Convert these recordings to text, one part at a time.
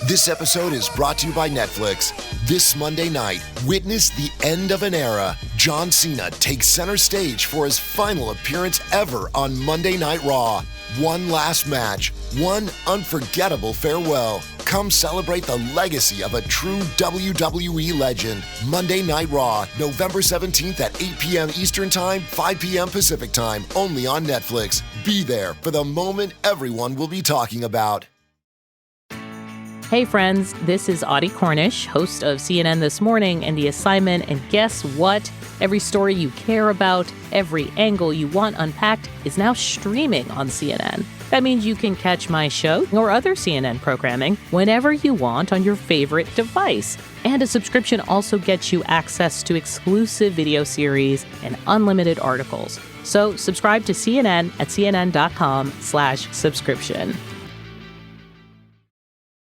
This episode is brought to you by Netflix. This Monday night, witness the end of an era. John Cena takes center stage for his final appearance ever on Monday Night Raw. One last match, one unforgettable farewell. Come celebrate the legacy of a true WWE legend. Monday Night Raw, November 17th at 8 p.m. Eastern Time, 5 p.m. Pacific Time, only on Netflix. Be there for the moment everyone will be talking about. Hey friends, this is Audie Cornish, host of CNN This Morning and The Assignment, and guess what? Every story you care about, every angle you want unpacked is now streaming on CNN. That means you can catch my show or other CNN programming whenever you want on your favorite device. And a subscription also gets you access to exclusive video series and unlimited articles. So subscribe to CNN at cnn.com/subscription.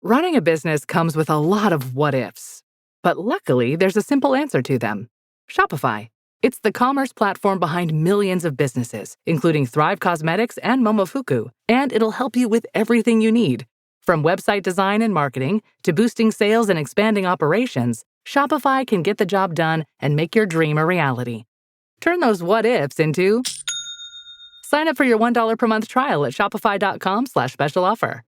Running a business comes with a lot of what-ifs. But luckily, there's a simple answer to them. Shopify. It's the commerce platform behind millions of businesses, including Thrive Cosmetics and Momofuku. And it'll help you with everything you need. From website design and marketing to boosting sales and expanding operations, Shopify can get the job done and make your dream a reality. Turn those what-ifs into... Sign up for your $1 per month trial at shopify.com/special offer.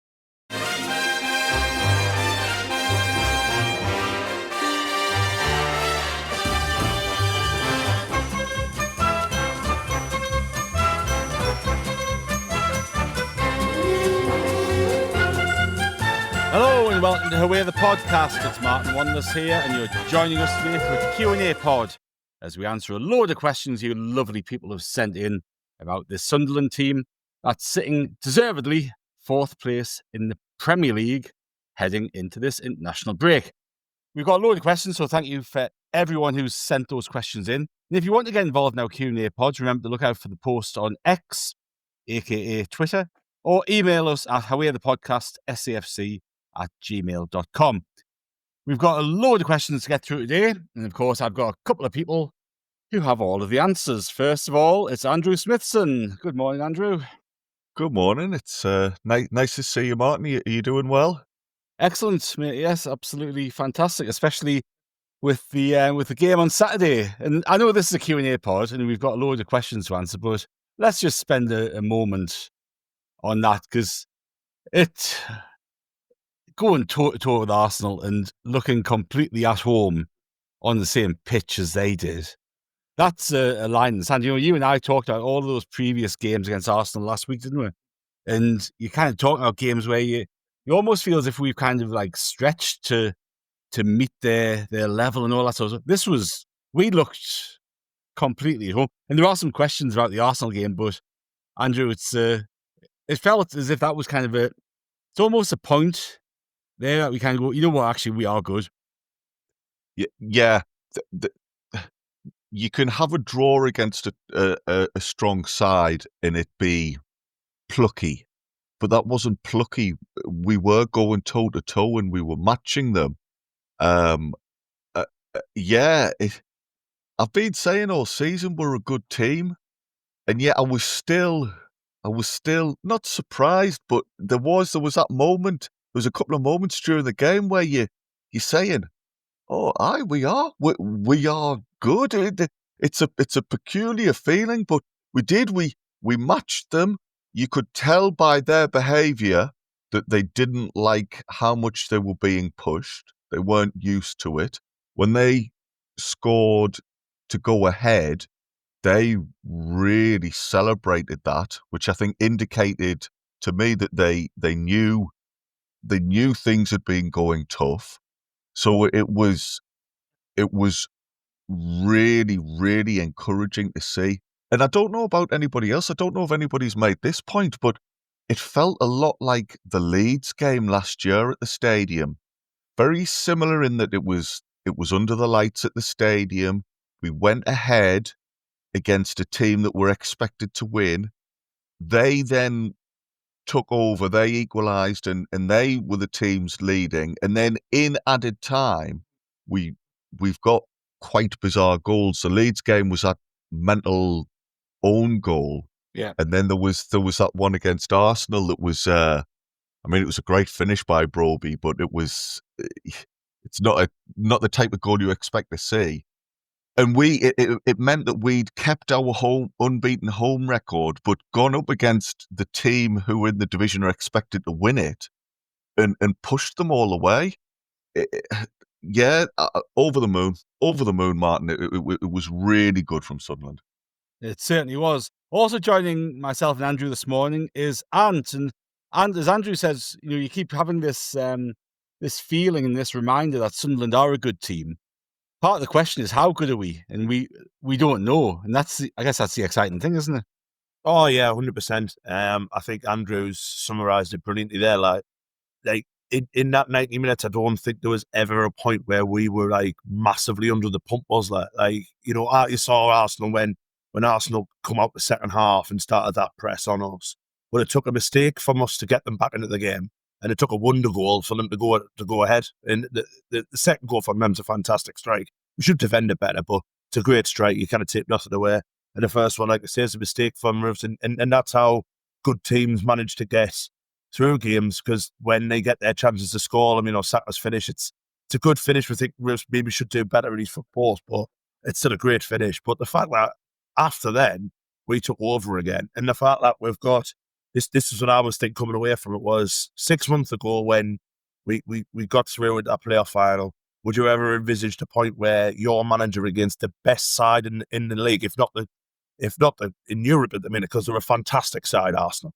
Hello and welcome to Away the Podcast. It's Martin Wonders here and you're joining us today for a Q&A pod as we answer a load of questions you lovely people have sent in about this Sunderland team that's sitting deservedly fourth place in the Premier League heading into this international break. We've got a load of questions, so thank you for everyone who's sent those questions in. And if you want to get involved in our Q&A pods, remember to look out for the post on X, aka Twitter, or email us at howaythepodcast@gmail.com. We've got a load of questions to get through today, and of course I've got a couple of people who have all of the answers. First of all, it's Andrew Smithson. Good morning, Andrew. Good morning. It's nice to see you, Martin. Are you doing well? Excellent, mate. Yes, absolutely fantastic, especially with the game on Saturday. And I know this is a Q&A pod, and we've got a load of questions to answer, but let's just spend a moment on that, because going toe-to-toe with Arsenal and looking completely at home on the same pitch as they did, that's a line in the sand. You know, you and I talked about all of those previous games against Arsenal last week, didn't we? And you kind of talk about games where you almost feel as if we've kind of like stretched to meet their level and all that sort of stuff. We looked completely at home. And there are some questions about the Arsenal game, but Andrew, it felt as if that was kind of it's almost a point there that we kind of go, you know what, actually, we are good. Yeah. You can have a draw against a strong side and it be plucky, but that wasn't plucky. We were going toe-to-toe and we were matching them. I've been saying all season we're a good team, and yet I was still not surprised, but there was that moment. There was a couple of moments during the game where you're saying, "Oh, we are good." It's a peculiar feeling, but we matched them. You could tell by their behaviour that they didn't like how much they were being pushed. They weren't used to it. When they scored to go ahead, they really celebrated that, which I think indicated to me that they knew things had been going tough. So it was really, really encouraging to see. And I don't know about anybody else. I don't know if anybody's made this point, but it felt a lot like the Leeds game last year at the stadium. Very similar in that it was under the lights at the stadium. We went ahead against a team that were expected to win. They then took over, they equalised, and they were the teams leading. And then in added time, we've got quite bizarre goals. The Leeds game was that mental own goal. Yeah. And then there was that one against Arsenal that was I mean, it was a great finish by Broby, but it's not the type of goal you expect to see. And it meant that we'd kept our unbeaten home record, but gone up against the team who in the division are expected to win it, and pushed them all away. Over the moon, Martin. It was really good from Sunderland. It certainly was. Also joining myself and Andrew this morning is Ant, and as Andrew says, you keep having this this feeling and this reminder that Sunderland are a good team. Part of the question is, how good are we? And we don't know, and I guess that's the exciting thing, isn't it? Oh yeah, 100%. I think Andrew's summarised it brilliantly there. Like in that 90 minutes, I don't think there was ever a point where we were like massively under the pump. Was there? Like, you saw Arsenal when Arsenal come out the second half and started that press on us. But it took a mistake from us to get them back into the game, and it took a wonder goal for them to go ahead. And the second goal from them's a fantastic strike. We should defend it better, but it's a great strike. You kind of take nothing away. And the first one, like I say, is a mistake from us, and that's how good teams manage to get through games, because when they get their chances to score, Saka's finish, it's a good finish. We think maybe should do better in his foot post, but it's still a great finish. But the fact that after then we took over again, and the fact that we've got this is what I was thinking coming away from it was 6 months ago when we got through with that playoff final. Would you ever envisage the point where your manager against the best side in the league, if not in Europe at the minute, because they're a fantastic side, Arsenal,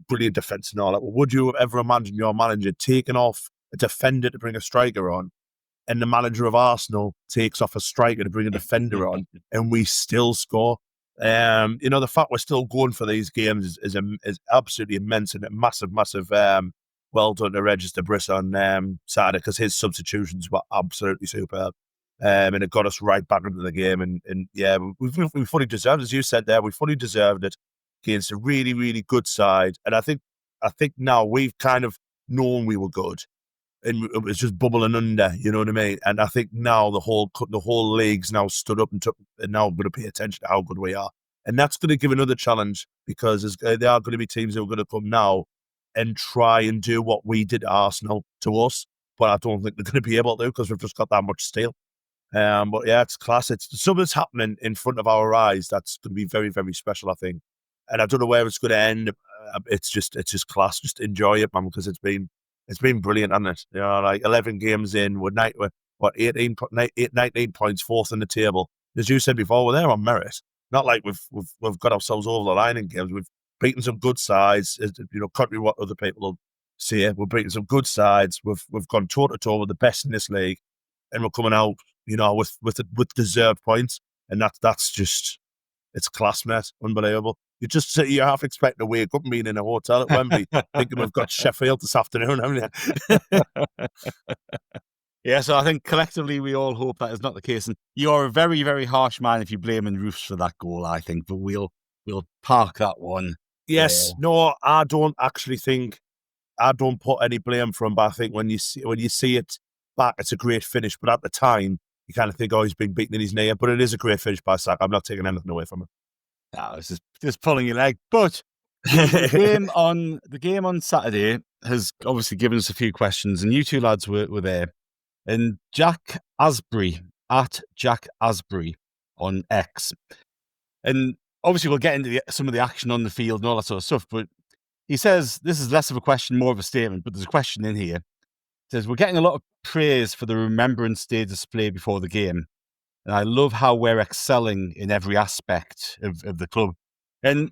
brilliant defence and all that. Well, would you ever imagine your manager taking off a defender to bring a striker on, and the manager of Arsenal takes off a striker to bring a defender on, and we still score? The fact we're still going for these games is absolutely immense, and a massive well done to Register Briss on Saturday, because his substitutions were absolutely superb. And it got us right back into the game. And yeah, we fully deserved it. As you said there, we fully deserved it against a really, really good side. And I think now we've kind of known we were good, and it was just bubbling under, you know what I mean? And I think now the whole league's now stood up and now going to pay attention to how good we are. And that's going to give another challenge, because there are going to be teams who are going to come now and try and do what we did to Arsenal to us. But I don't think they're going to be able to, because we've just got that much steel. But yeah, it's class. It's something's happening in front of our eyes that's going to be very, very special, I think. And I don't know where it's going to end. It's just class. Just enjoy it, man, because it's been brilliant, hasn't it? Like 11 games in, we're 19 points, fourth in the table. As you said before, we're there on merit. Not like we've got ourselves over the line in games. We've beaten some good sides. Contrary to what other people will say, we've beaten some good sides. We've gone toe to toe with the best in this league, and we're coming out, with deserved points, and that's just, it's class, mate. Unbelievable. You half expect to wake up and being in a hotel at Wembley thinking we've got Sheffield this afternoon, haven't you? Yeah, so I think collectively we all hope that is not the case. And you're a very, very harsh man if you blame Roofs for that goal, I think, but we'll park that one. Yes, no, I don't actually think, I don't put any blame for him, but I think when you see it back, it's a great finish. But at the time, you kind of think, he's been beaten in his knee. But it is a great finish by Saka. I'm not taking anything away from him. No, it's just pulling your leg. But the game on Saturday has obviously given us a few questions, and you two lads were there. And Jack Asbury, at Jack Asbury on X. And obviously we'll get into some of the action on the field and all that sort of stuff, but he says, this is less of a question, more of a statement, but there's a question in here. It says, we're getting a lot of praise for the Remembrance Day display before the game, and I love how we're excelling in every aspect of the club. And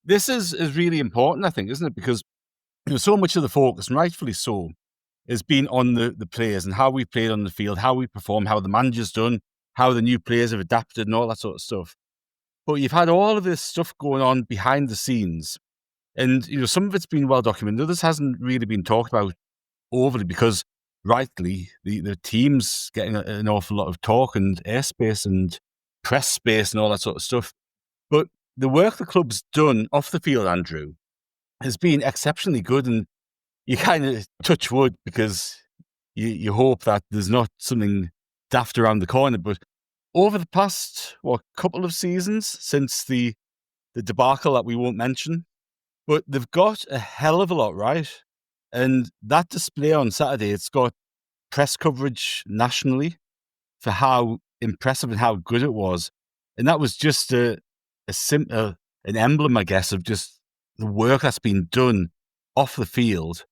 this is really important, I think, isn't it? Because so much of the focus, and rightfully so, has been on the players and how we played on the field, how we perform, how the manager's done, how the new players have adapted and all that sort of stuff. But you've had all of this stuff going on behind the scenes. And, some of it's been well documented. Others hasn't really been talked about overly, because rightly, the team's getting an awful lot of talk and airspace and press space and all that sort of stuff. But the work the club's done off the field, Andrew, has been exceptionally good. And you kind of touch wood, because you hope that there's not something daft around the corner. But over the past, couple of seasons, since the debacle that we won't mention, but they've got a hell of a lot right. And that display on Saturday, it's got press coverage nationally for how impressive and how good it was. And that was just an emblem, I guess, of just the work that's been done off the field.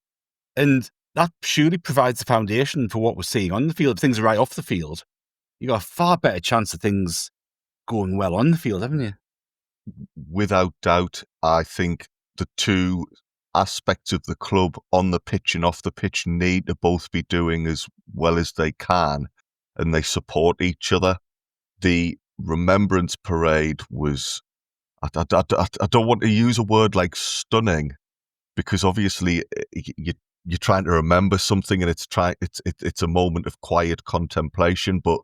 And that surely provides the foundation for what we're seeing on the field. If things are right off the field, you got a far better chance of things going well on the field, haven't you? Without doubt, I think the two aspects of the club on the pitch and off the pitch need to both be doing as well as they can, and they support each other. The Remembrance Parade was, I don't want to use a word like stunning, because obviously you're trying to remember something, and it's a moment of quiet contemplation, but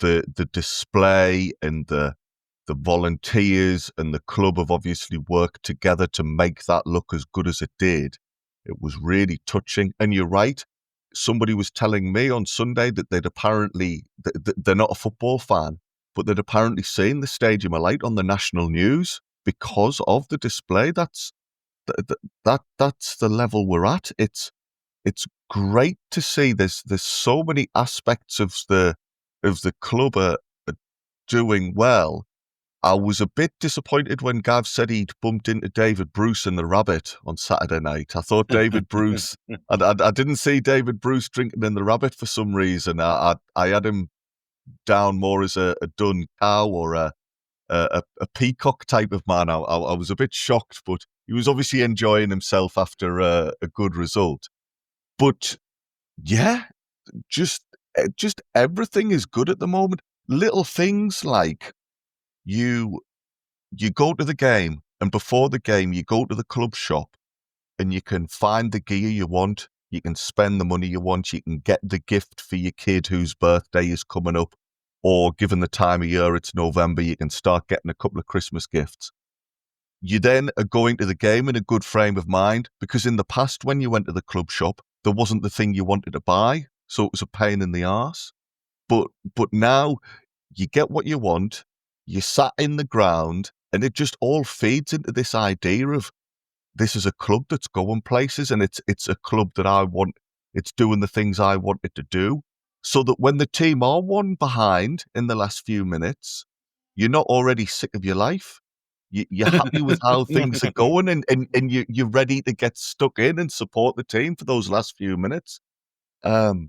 the display and the volunteers and the club have obviously worked together to make that look as good as it did. It was really touching. And you're right. Somebody was telling me on Sunday that they'd apparently, they're not a football fan, but they'd apparently seen the Stadium of Light on the national news because of the display. That's the level we're at. It's great to see. There's so many aspects of the club are doing well. I was a bit disappointed when Gav said he'd bumped into David Bruce and the Rabbit on Saturday night. I thought David Bruce, I didn't see David Bruce drinking in the Rabbit for some reason. I had him down more as a dun cow or a peacock type of man. I was a bit shocked, but he was obviously enjoying himself after a good result. But yeah, just everything is good at the moment. Little things like you go to the game, and before the game you go to the club shop and you can find the gear you want, you can spend the money you want, you can get the gift for your kid whose birthday is coming up, or given the time of year it's November, you can start getting a couple of Christmas gifts. You then are going to the game in a good frame of mind, because in the past when you went to the club shop there wasn't the thing you wanted to buy, so it was a pain in the arse. But now you get what you want, you sat in the ground, and it just all feeds into this idea of this is a club that's going places, and it's a club that I want. It's doing the things I want it to do, so that when the team are one behind in the last few minutes, you're not already sick of your life. You're happy with how things are going, and you're ready to get stuck in and support the team for those last few minutes. I've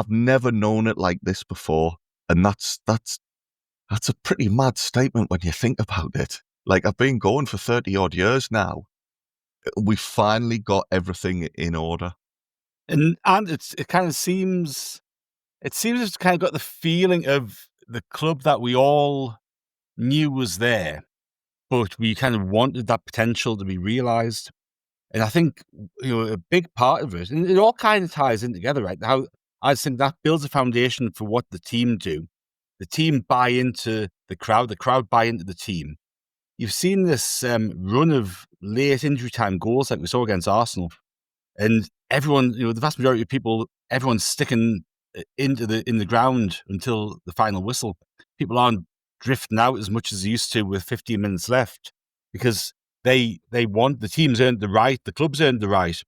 never known it like this before. And that's a pretty mad statement when you think about it. Like, I've been going for 30 odd years now. We finally got everything in order. And it kind of seems it's kind of got the feeling of the club that we all knew was there, but we kind of wanted that potential to be realized. And I think, a big part of it, and it all kind of ties in together, right? How I think that builds a foundation for what the team do. The team buy into the crowd buy into the team. You've seen this run of late injury time goals like we saw against Arsenal. And everyone, the vast majority of people, everyone's sticking in the ground until the final whistle. People aren't drifting out as much as they used to with 15 minutes left, because they want, the team's earned the right, the club's earned the right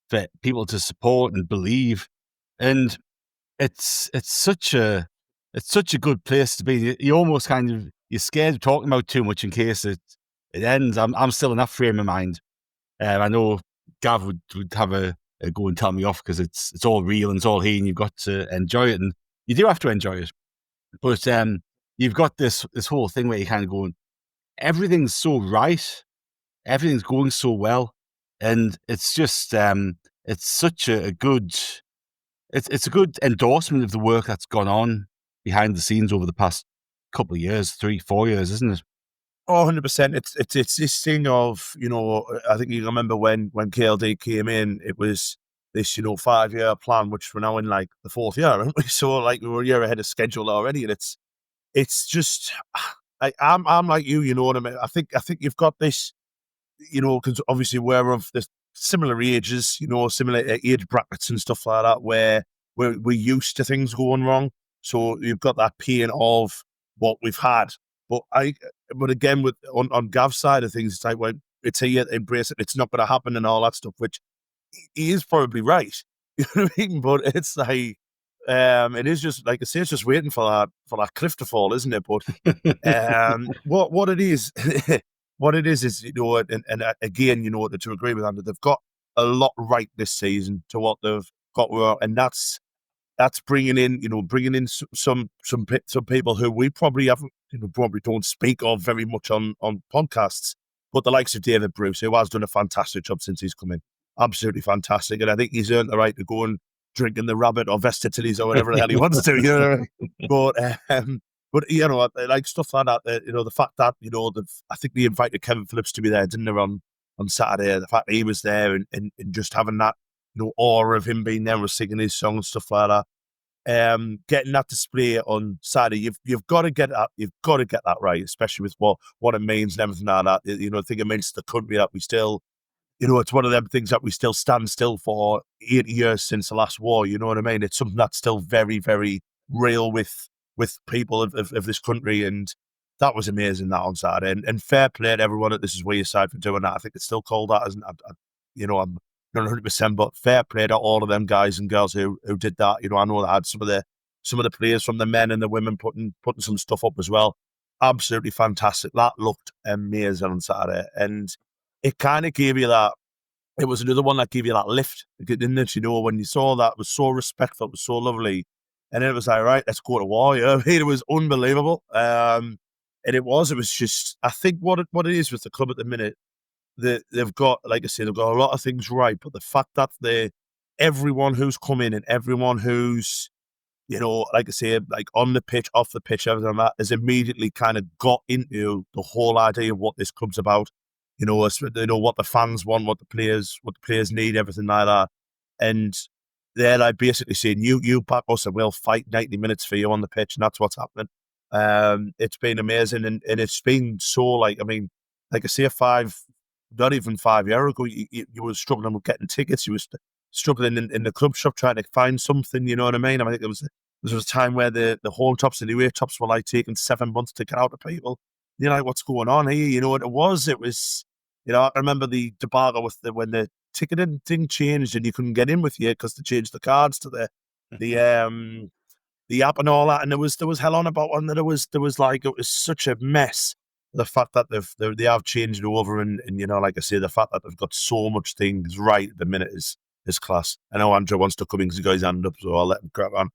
for people to support and believe. And it's such a good place to be. You almost you're scared of talking about too much in case it ends. I'm still in that frame of mind. I know Gav would have a go and tell me off, because it's all real and it's all here, and you've got to enjoy it, and you do have to enjoy it. But you've got this whole thing where you kind of going, everything's so right, everything's going so well, and it's just it's such a good. It's a good endorsement of the work that's gone on behind the scenes over the past couple of years, 3-4 years, isn't it? Oh, 100%. It's this thing of, I think you remember when KLD came in, it was this, 5-year plan, which we're now in like the 4th year, aren't we? So like we were a year ahead of schedule already, and it's just, I'm like you, you know what I mean? I think you've got this, because obviously we're of the similar ages, similar age brackets and stuff like that, where we're used to things going wrong. So you've got that pain of what we've had, But again, on Gav's side of things, it's like, well, it's here, embrace it. It's not going to happen and all that stuff, which he is probably right. You know what I mean? But it's like, it is just, like I say, it's just waiting for that cliff to fall, isn't it? But what it is, what it is, you know, and again, you know, to agree with Andrew, they've got a lot right this season to what they've got wrong, and that's bringing in some people who we probably haven't, you know, probably don't speak of very much on podcasts, but the likes of David Bruce, who has done a fantastic job since he's come in, absolutely fantastic, and I think he's earned the right to go and drink in the Rabbit or Vestitilis or whatever the hell he wants to, you know. But you know, like stuff like that, you know, the fact that, you know, I think they invited Kevin Phillips to be there, didn't they, on Saturday? The fact that he was there and just having that, you know, aura of him being there and singing his song and stuff like that. Getting that display on Saturday, you've got to get that right, especially with what it means and everything like that. You know, I think it means to the country that we still, you know, it's one of them things that we still stand still for 80 years since the last war. You know what I mean? It's something that's still very, very real with people of this country, and that was amazing, that on Saturday. And fair play to everyone at This Is Where side for doing that. I think it's still called that, isn't it? You know, I'm not 100%, but fair play to all of them guys and girls who did that. You know, I know they had some of the players from the men and the women putting some stuff up as well. Absolutely fantastic. That looked amazing on Saturday, and it kind of gave you that. It was another one that gave you that lift, didn't it? You know, when you saw that, it was so respectful, it was so lovely, and it was like, right, let's go to war. You know what I mean? It was unbelievable, and it was just, I think what it is with the club at the minute, they've got, like I say, they've got a lot of things right, but the fact that everyone who's come in and everyone who's, you know, like I say, like on the pitch, off the pitch, everything like that, has immediately kind of got into the whole idea of what this club's about. You know, what the fans want, what the players need, everything like that. And they're like basically saying, you back us and we'll fight 90 minutes for you on the pitch, and that's what's happening. It's been amazing, and it's been so, like, I mean, like I say, not even 5 years ago, you were struggling with getting tickets. You were struggling in the club shop trying to find something, you know what I mean? I think there was a time where the home tops and the away tops were like taking 7 months to get out to people. You know, like, what's going on here? You know what it was? It was, you know, I remember the debacle with when the ticketing thing changed and you couldn't get in with you because they changed the cards to the app and all that, and there was hell on about one that it was like, it was such a mess. The fact that they have changed it over, and you know, like I say, the fact that they've got so much things right at the minute is class. I know Andrew wants to come in because he got his hand up, so I'll let him crack on.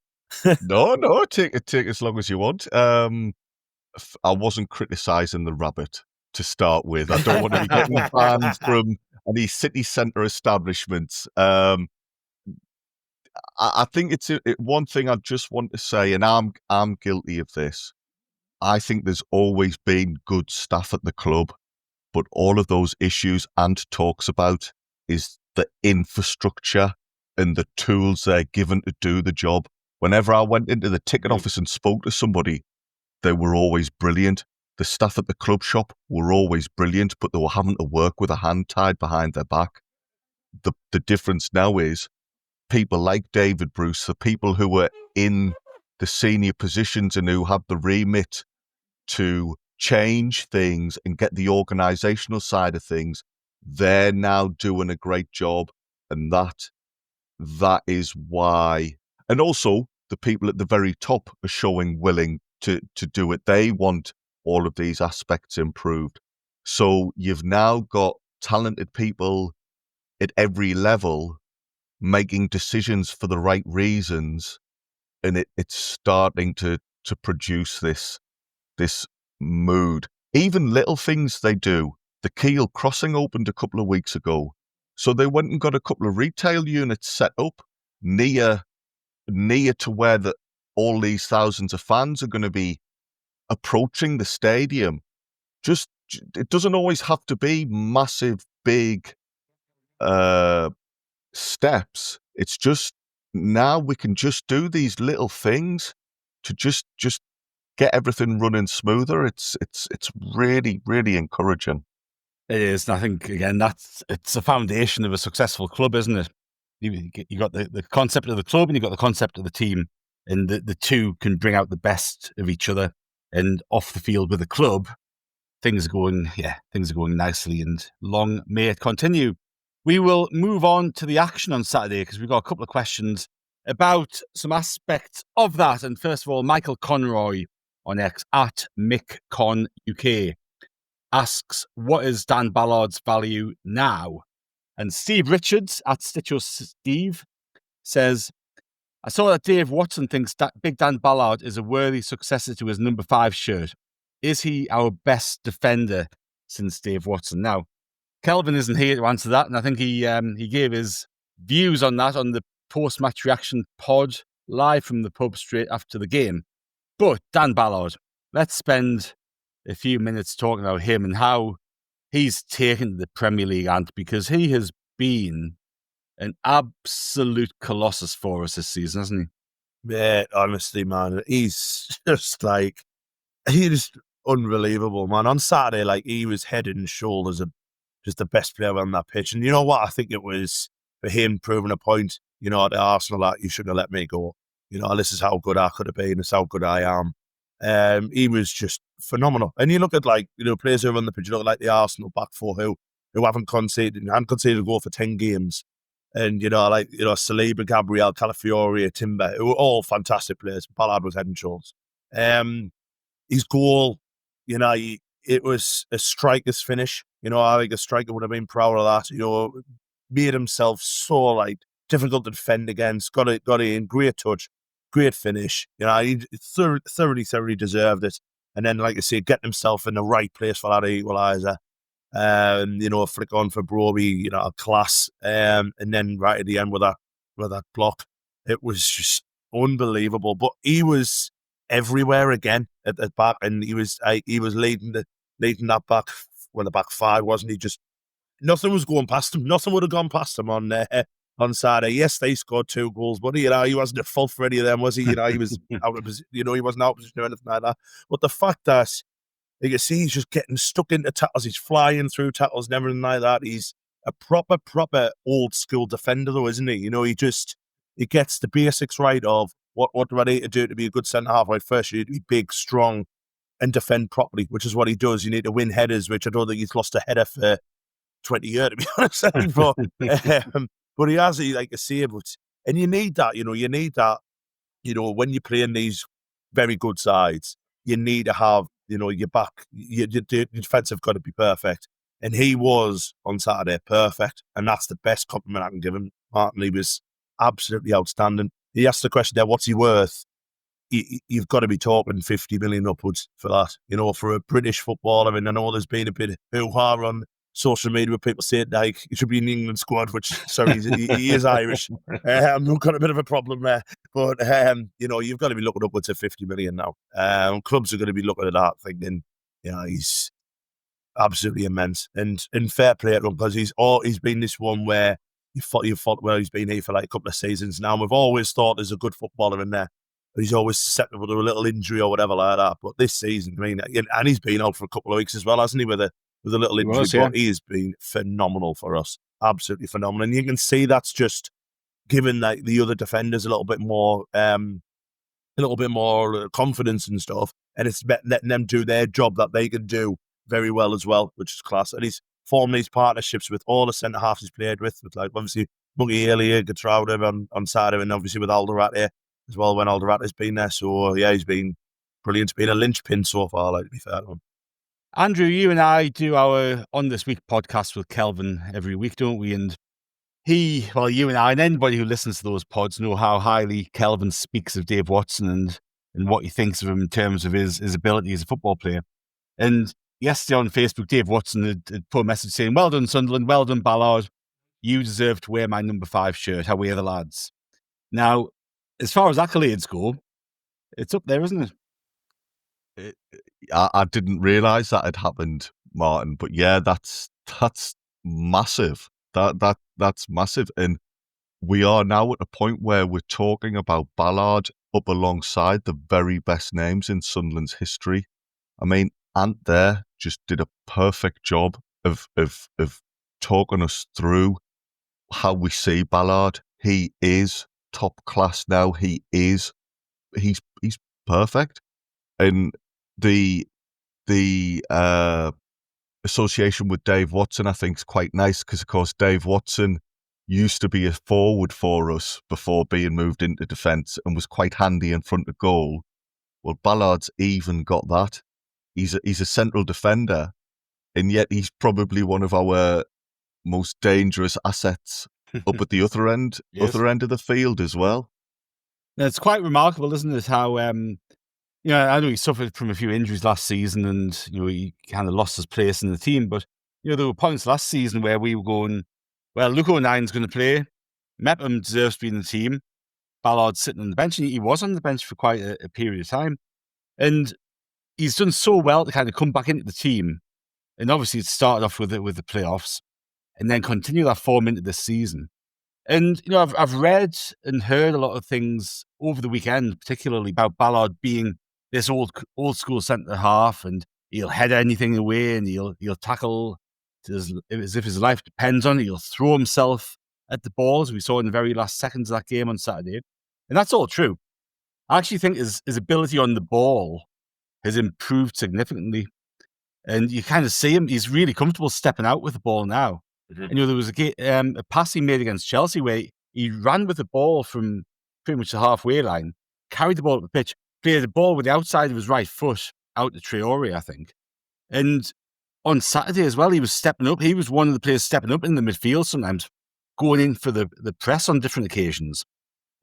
No, take as long as you want. I wasn't criticising the Rabbit to start with. I don't want to be getting banned from any city centre establishments. I think it's one thing I just want to say, and I'm guilty of this. I think there's always been good staff at the club, but all of those issues Ant talks about is the infrastructure and the tools they're given to do the job. Whenever I went into the ticket office and spoke to somebody, they were always brilliant. The staff at the club shop were always brilliant, but they were having to work with a hand tied behind their back. The difference now is people like David Bruce, the people who were in the senior positions and who have the remit to change things and get the organisational side of things, they're now doing a great job, and that is why. And also, the people at the very top are showing willing to do it. They want all of these aspects improved. So you've now got talented people at every level making decisions for the right reasons, and it's starting to produce this mood. Even little things they do. The Kiel crossing opened a couple of weeks ago, so they went and got a couple of retail units set up near to where all these thousands of fans are going to be approaching the stadium. Just, it doesn't always have to be massive, big steps. It's just, now we can just do these little things to just get everything running smoother. It's really, really encouraging. It is, and I think, again, it's a foundation of a successful club, isn't it? You got the concept of the club and you got the concept of the team, and the two can bring out the best of each other. and off the field with the club, things are going nicely, and long may it continue. We will move on to the action on Saturday because we've got a couple of questions about some aspects of that. And first of all, Michael Conroy on X at MickConUK asks, what is Dan Ballard's value now? And Steve Richards at Stitcho Steve says, I saw that Dave Watson thinks that Big Dan Ballard is a worthy successor to his number 5 shirt. Is he our best defender since Dave Watson? Now, Kelvin isn't here to answer that, and I think he gave his views on that on the post-match reaction pod live from the pub straight after the game. But Dan Ballard, let's spend a few minutes talking about him and how he's taken the Premier League, Ant, because he has been an absolute colossus for us this season, hasn't he? Yeah, honestly, man, he's just unbelievable, man. On Saturday, like, he was head and shoulders just the best player on that pitch. And you know what? I think it was for him proving a point, you know, at Arsenal, that you shouldn't have let me go. You know, this is how good I could have been. This is how good I am. He was just phenomenal. And you look at, like, you know, players who are on the pitch, you look like the Arsenal back four who haven't conceded a goal for 10 games. And, you know, like, you know, Saliba, Gabriel, Calafiori, Timber, who were all fantastic players. Ballard was head and shoulders. His goal, you know, it was a striker's finish. You know, I think a striker would have been proud of that. You know, made himself so, like, difficult to defend against. Got it in, great touch, great finish. You know, he thoroughly deserved it. And then, like I say, getting himself in the right place for that equaliser. You know, a flick on for Broby, you know, a class. And then right at the end with that block, it was just unbelievable. But he was everywhere again at the back, and he was leading that back, well, the back five, wasn't he? Just nothing was going past him. Nothing would have gone past him on Saturday. Yes, they scored 2 goals, but you know, he wasn't at fault for any of them, was he? You know, he was out of position. You know, he wasn't out of position or anything like that. But the fact that you can see he's just getting stuck into tackles, he's flying through tackles and everything like that. He's a proper old school defender, though, isn't he? You know, he gets the basics right of what do I need to do to be a good centre half? Right, first you need to be big, strong, and defend properly, which is what he does. You need to win headers, which I don't think he's lost a header for 20 years, to be honest. But he has, like I say, and you need that. You know, when you play in these very good sides, you need to have, you know, your back, your defence have got to be perfect. And he was, on Saturday, perfect. And that's the best compliment I can give him, Martin. He was absolutely outstanding. He asked the question there, what's he worth? You've got to be talking 50 million upwards for that. You know, for a British footballer. And I know there's been a bit of hoo-ha on social media where people say, like, he should be in the England squad, which, sorry, he is Irish. We've got a bit of a problem there. But, you know, you've got to be looking upwards of 50 million now. Clubs are going to be looking at that thinking, you know, he's absolutely immense. And fair play to him, because he's been this one where you thought, well, he's been here for like a couple of seasons now. And we've always thought there's a good footballer in there. But he's always susceptible to a little injury or whatever like that. But this season, I mean, and he's been out for a couple of weeks as well, hasn't he, with a little injury? But he has been phenomenal for us. Absolutely phenomenal. And you can see that's just giving like the other defenders a little bit more confidence and stuff. And it's letting them do their job that they can do very well as well, which is class. And he's formed these partnerships with all the centre halves he's played with like obviously Muggy Earlier, Gertrude on Saturday, and obviously with Alderweireld here as well when Alderweireld has been there. So yeah, he's been brilliant. He's been a linchpin so far, like, to be fair to him. Andrew, you and I do our On This Week podcast with Kelvin every week, don't we? And you and I, and anybody who listens to those pods know how highly Kelvin speaks of Dave Watson and what he thinks of him in terms of his ability as a football player. And yesterday on Facebook, Dave Watson had put a message saying, well done, Sunderland, well done, Ballard. You deserve to wear my number 5 shirt. How are the lads? Now, as far as accolades go, it's up there, isn't it? I didn't realise that had happened, Martin. But yeah, that's massive. That's massive. And we are now at a point where we're talking about Ballard up alongside the very best names in Sunderland's history. I mean, Ant there just did a perfect job of talking us through how we see Ballard. He is top class now. He's perfect. And the association with Dave Watson, I think, is quite nice because, of course, Dave Watson used to be a forward for us before being moved into defence and was quite handy in front of goal. Well, Ballard's even got that. He's a central defender, and yet he's probably one of our most dangerous assets up at the other end, Yes. other end of the field as well. It's quite remarkable, isn't it, how I know he suffered from a few injuries last season, and he kind of lost his place in the team. But there were points last season where we were going, well, Luke O'Nine's going to play. Mepham deserves to be in the team. Ballard's sitting on the bench, and he was on the bench for quite a period of time. And he's done so well to kind of come back into the team. And obviously, it started off with the playoffs, and then continue that form into this season. And I've read and heard a lot of things over the weekend, particularly about Ballard being this old school centre half, and he'll head anything away, and he'll tackle as if his life depends on it. He'll throw himself at the ball, as we saw in the very last seconds of that game on Saturday. And that's all true. I actually think his ability on the ball has improved significantly. And you kind of see him, he's really comfortable stepping out with the ball now. Mm-hmm. And there was a pass he made against Chelsea where he ran with the ball from pretty much the halfway line, carried the ball up the pitch, played the ball with the outside of his right foot out to Traore, I think. And on Saturday as well, he was stepping up. He was one of the players stepping up in the midfield sometimes, going in for the press on different occasions.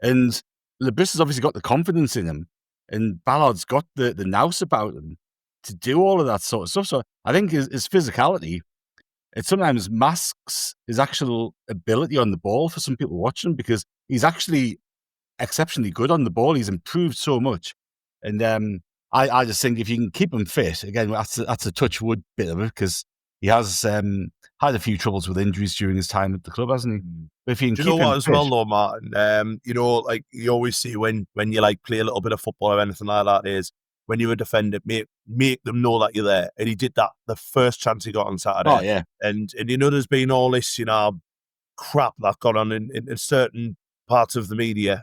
And Lebris has obviously got the confidence in him, and Ballard's got the nous about him to do all of that sort of stuff. So I think his physicality, it sometimes masks his actual ability on the ball for some people watching, because he's actually exceptionally good on the ball. He's improved so much. And I just think if you can keep him fit, again, that's a touch wood bit of it, because he has had a few troubles with injuries during his time at the club, hasn't he? But if you can Do keep you know him what as fit, well, though, Martin? Like you always see when you like play a little bit of football or anything like that, is when you're a defender, make them know that you're there. And he did that the first chance he got on Saturday. Oh, yeah. And there's been all this, crap that got on in certain parts of the media,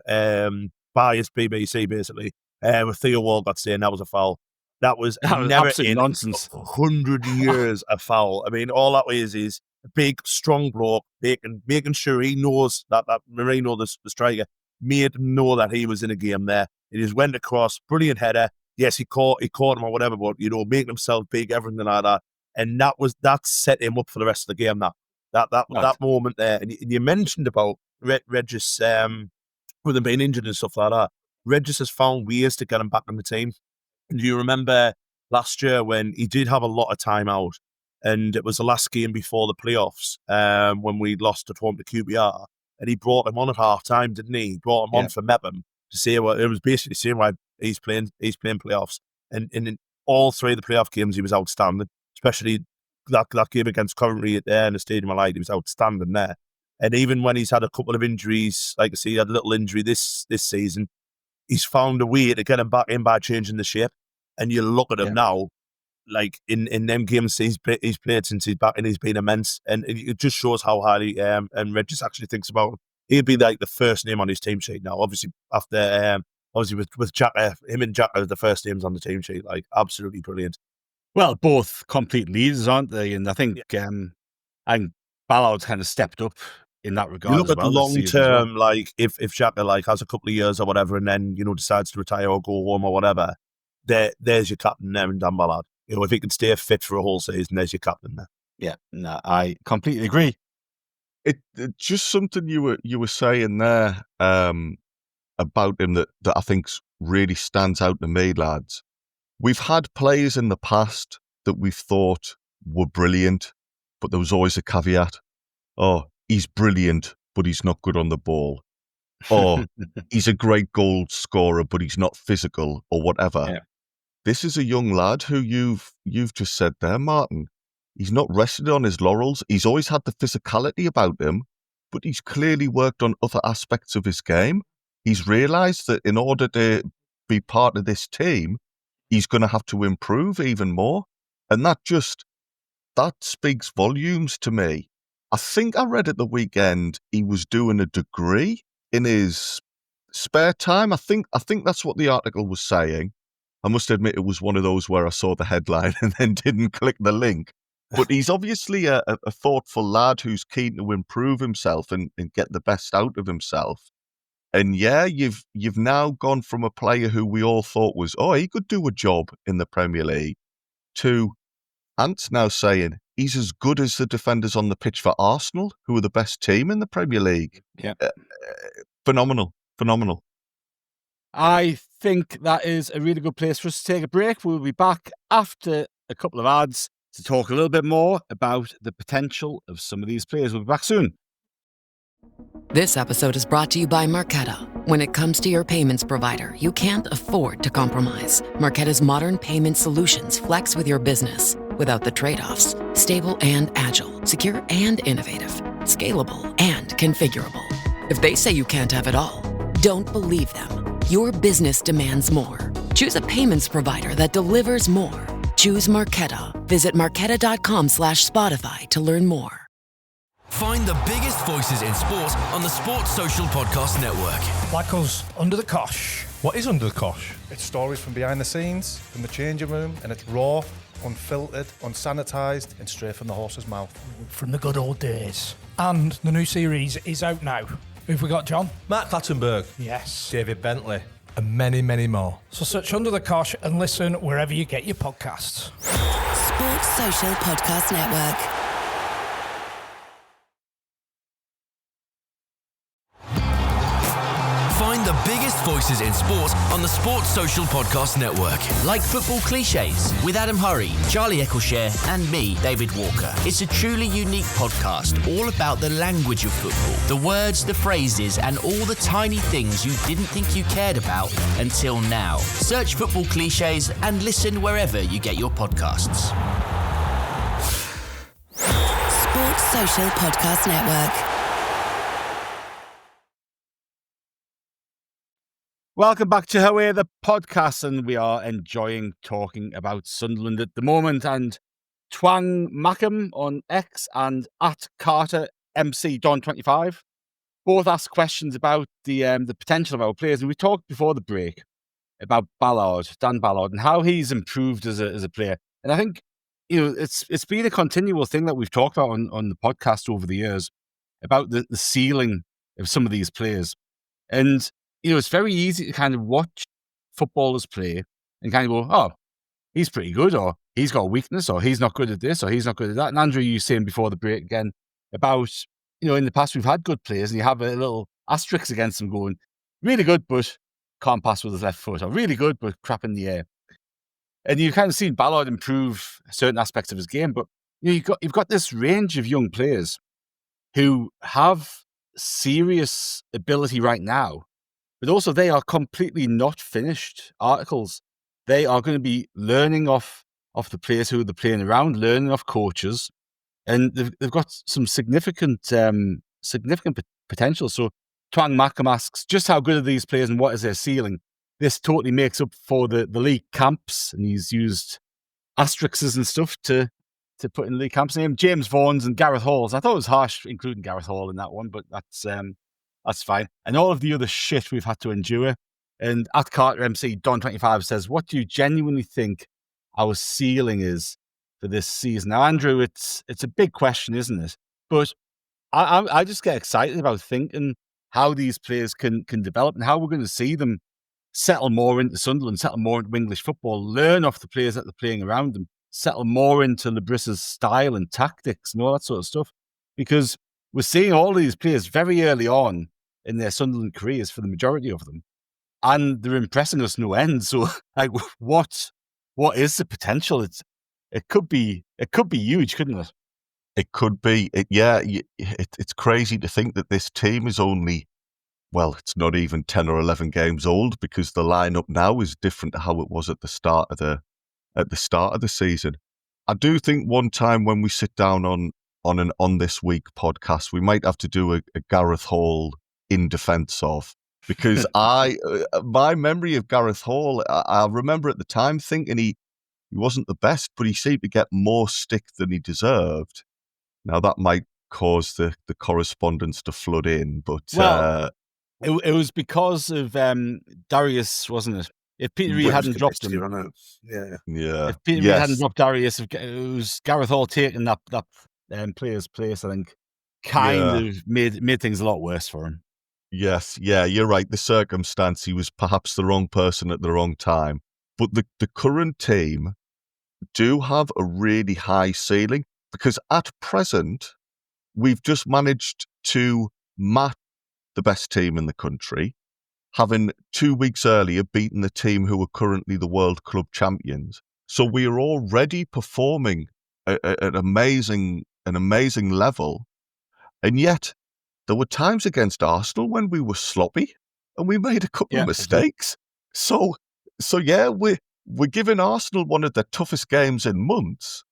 biased BBC basically, with Theo Walcott saying that was a foul. That was never absolute in nonsense. 100 years a foul. I mean, all that is a big, strong bloke making sure he knows that Marino, the striker, made him know that he was in a game there. He just went across, brilliant header. Yes, he caught him or whatever, but making himself big, everything like that, and that set him up for the rest of the game. That moment there, and you mentioned about Regis, with him being injured and stuff like that. Regis has found ways to get him back in the team. And do you remember last year when he did have a lot of time out, and it was the last game before the playoffs, when we lost at home to QPR, and he brought him on at half time, didn't he? He brought him on for Mepham to say it was basically saying why he's playing playoffs. And in all three of the playoff games, he was outstanding, especially that game against Coventry there in the Stadium of Light. He was outstanding there. And even when he's had a couple of injuries, like I say, he had a little injury this season, he's found a way to get him back in by changing the shape. And you look at him now, like in them games he's played since he's back, and he's been immense. And it just shows how highly and Regis actually thinks about him. He'd be like the first name on his team sheet now. Obviously, after with Xhaka, him and Xhaka are the first names on the team sheet. Like, absolutely brilliant. Well, both complete leaders, aren't they? And I think Ballard's kind of stepped up in that regard. You look as at well, the long term, like if Xhaka like has a couple of years or whatever, and then decides to retire or go home or whatever, there's your captain there in Dan Ballard. If he can stay fit for a whole season, there's your captain there. Yeah, no, I completely agree. It just something you were saying there about him that I think really stands out to me, lads. We've had players in the past that we've thought were brilliant, but there was always a caveat. Oh, he's brilliant, but he's not good on the ball. Or he's a great goal scorer, but he's not physical, or whatever. Yeah. This is a young lad who you've just said there, Martin. He's not rested on his laurels. He's always had the physicality about him, but he's clearly worked on other aspects of his game. He's realised that in order to be part of this team, he's going to have to improve even more. And that speaks volumes to me. I think I read at the weekend he was doing a degree in his spare time. I think that's what the article was saying. I must admit it was one of those where I saw the headline and then didn't click the link. But he's obviously a thoughtful lad who's keen to improve himself and get the best out of himself. And yeah, you've now gone from a player who we all thought was, he could do a job in the Premier League, to Ant's now saying he's as good as the defenders on the pitch for Arsenal, who are the best team in the Premier League. Yeah. Phenomenal. I think that is a really good place for us to take a break. We'll be back after a couple of ads to talk a little bit more about the potential of some of these players. We'll be back soon. This episode is brought to you by Marqeta. When it comes to your payments provider, you can't afford to compromise. Marqeta's modern payment solutions flex with your business without the trade-offs. Stable and agile, secure and innovative, scalable and configurable. If they say you can't have it all, don't believe them. Your business demands more. Choose a payments provider that delivers more. Choose Marqeta. Visit marqeta.com/Spotify to learn more. Find the biggest voices in sport on the Sports Social Podcast Network. Like us, Under the Cosh. What is Under the Cosh? It's stories from behind the scenes, from the changing room, and it's raw, unfiltered, unsanitised, and straight from the horse's mouth. From the good old days. And the new series is out now. Who've we got, John? Matt Clattenburg. Yes. David Bentley. And many, many more. So search Under the Cosh and listen wherever you get your podcasts. Sports Social Podcast Network. Find the biggest voices in sport on the Sports Social Podcast Network. Like Football Cliches with Adam Hurrey, Charlie Eccleshare and me, David Walker. It's a truly unique podcast all about the language of football, the words, the phrases and all the tiny things you didn't think you cared about until now. Search Football Cliches and listen wherever you get your podcasts. Sports Social Podcast Network. Welcome back to Away, the podcast, and we are enjoying talking about Sunderland at the moment. And Twang Mackham on X and at Carter MC Don25 both asked questions about the potential of our players. And we talked before the break about Ballard, Dan Ballard, and how he's improved as a player. And I think it's been a continual thing that we've talked about on the podcast over the years about the ceiling of some of these players. And it's very easy to kind of watch footballers play and kind of go, he's pretty good, or he's got a weakness, or he's not good at this, or he's not good at that. And Andrew, you were saying before the break again about, in the past we've had good players and you have a little asterisk against them going, really good, but can't pass with his left foot, or really good, but crap in the air. And you've kind of seen Ballard improve certain aspects of his game, but you've got this range of young players who have serious ability right now. But also, they are completely not finished articles. They are going to be learning off the players who they're playing around, learning off coaches, and they've got some significant potential. So Twang Mackham asks, just how good are these players and what is their ceiling? This totally makes up for the league camps, and he's used asterisks and stuff to put in the league camps name. James Vaughan's and Gareth Hall's. I thought it was harsh including Gareth Hall in that one, but that's fine. And all of the other shit we've had to endure. And at Carter MC, Don25 says, what do you genuinely think our ceiling is for this season? Now, Andrew, it's a big question, isn't it? But I just get excited about thinking how these players can develop and how we're going to see them settle more into Sunderland, settle more into English football, learn off the players that they're playing around them, settle more into Labrissa's style and tactics and all that sort of stuff. Because we're seeing all these players very early on in their Sunderland careers for the majority of them, and they're impressing us no end. So, what is the potential? It could be huge, couldn't it? It could be. It's crazy to think that this team is only, it's not even 10 or 11 games old, because the lineup now is different to how it was at the start of the season. I do think one time when we sit down on an On This Week podcast, we might have to do a Gareth Hall in defence of, because my memory of Gareth Hall, I remember at the time thinking he wasn't the best, but he seemed to get more stick than he deserved. Now that might cause the correspondence to flood in, but it was because of Darius, wasn't it? If Peter Reid hadn't dropped him, Yeah. if Peter Reid hadn't dropped Darius, it was Gareth Hall taking that player's place. I think kind of made things a lot worse for him. Yes, yeah, you're right. The circumstance, he was perhaps the wrong person at the wrong time. But the current team do have a really high ceiling because at present, we've just managed to match the best team in the country, having 2 weeks earlier beaten the team who are currently the World Club champions. So we are already performing at an amazing level, and yet there were times against Arsenal when we were sloppy and we made a couple of mistakes. So yeah, we're giving Arsenal one of the toughest games in months,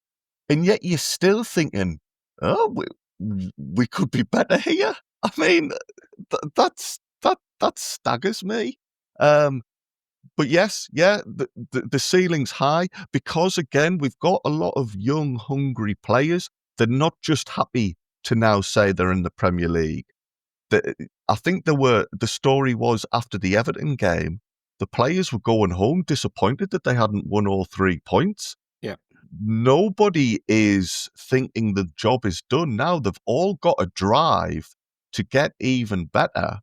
and yet you're still thinking, oh, we could be better here. I mean, that staggers me. But yes, yeah, the ceiling's high because, again, we've got a lot of young, hungry players. They're not just happy to now say they're in the Premier League. I think the story was after the Everton game, the players were going home disappointed that they hadn't won all 3 points. Yeah. Nobody is thinking the job is done now. They've all got a drive to get even better.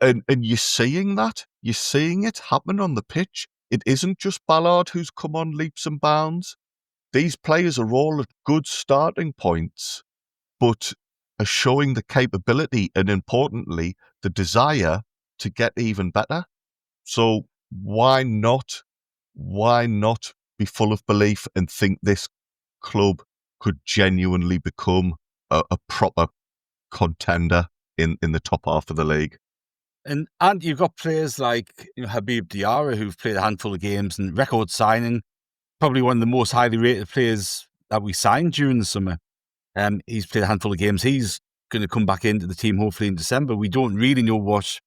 And you're seeing that. You're seeing it happen on the pitch. It isn't just Ballard who's come on leaps and bounds. These players are all at good starting points, but are showing the capability and, importantly, the desire to get even better. So why not be full of belief and think this club could genuinely become a proper contender in the top half of the league? And you've got players like Habib Diarra, who've played a handful of games and record signing, probably one of the most highly rated players that we signed during the summer. He's played a handful of games. He's going to come back into the team hopefully in December. We don't really know what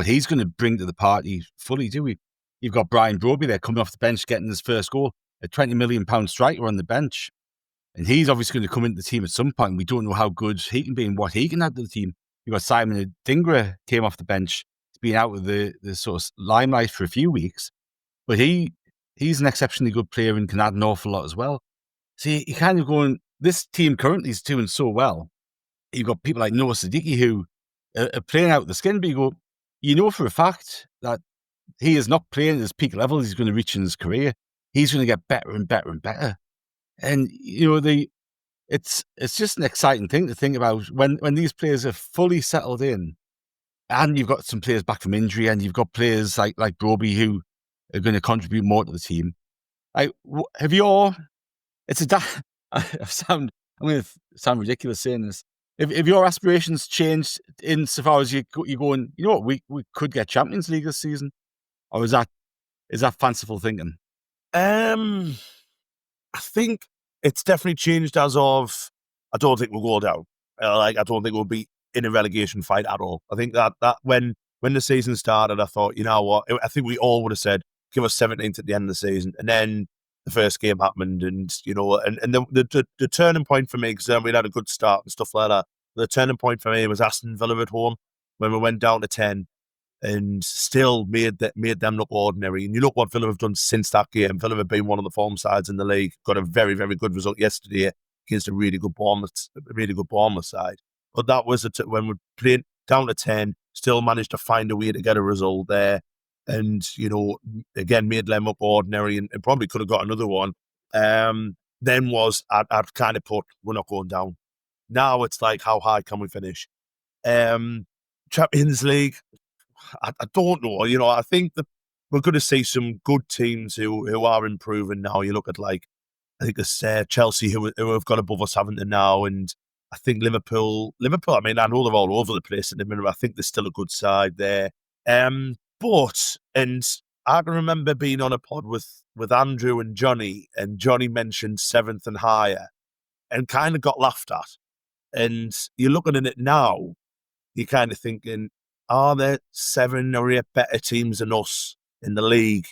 he's going to bring to the party fully, do we? You've got Brian Broby there coming off the bench, getting his first goal, a £20 million striker on the bench. And he's obviously going to come into the team at some point. We don't know how good he can be and what he can add to the team. You've got Simon Adingra came off the bench. He's been out of the sort of limelight for a few weeks. But he's an exceptionally good player and can add an awful lot as well. So you kind of going, this team currently is doing so well. You've got people like Noah Siddiqui who are playing out the skin, but you know for a fact that he is not playing at his peak level he's going to reach in his career. He's going to get better and better and better. And, it's just an exciting thing to think about when these players are fully settled in and you've got some players back from injury and you've got players like Broby who are going to contribute more to the team. I'm going to sound ridiculous saying this. If your aspirations changed insofar as you're going, you know what, we could get Champions League this season? Or is that fanciful thinking? I think it's definitely changed as of, I don't think we'll go down. I don't think we'll be in a relegation fight at all. I think that when the season started, I thought, you know what, I think we all would have said, give us 17th at the end of the season. And then the first game happened and the turning point for me, because we'd had a good start and stuff like that. The turning point for me was Aston Villa at home when we went down to 10 and still made them look ordinary. And you look what Villa have done since that game. Villa have been one of the form sides in the league, got a very, very good result yesterday against a really good Bournemouth side. But that was when we played down to 10, still managed to find a way to get a result there. And, again, made them up ordinary and probably could have got another one. Then I'd kind of put, we're not going down. Now it's like, how high can we finish? Champions League, I don't know. I think that we're going to see some good teams who are improving now. You look at I think it's Chelsea who have got above us, haven't they now? And I think Liverpool, I mean, I know they're all over the place at the minute. I think there's still a good side there. But I can remember being on a pod with Andrew and Johnny mentioned 7th and higher and kind of got laughed at. And you're looking at it now, you're kind of thinking, are there 7 or 8 better teams than us in the league?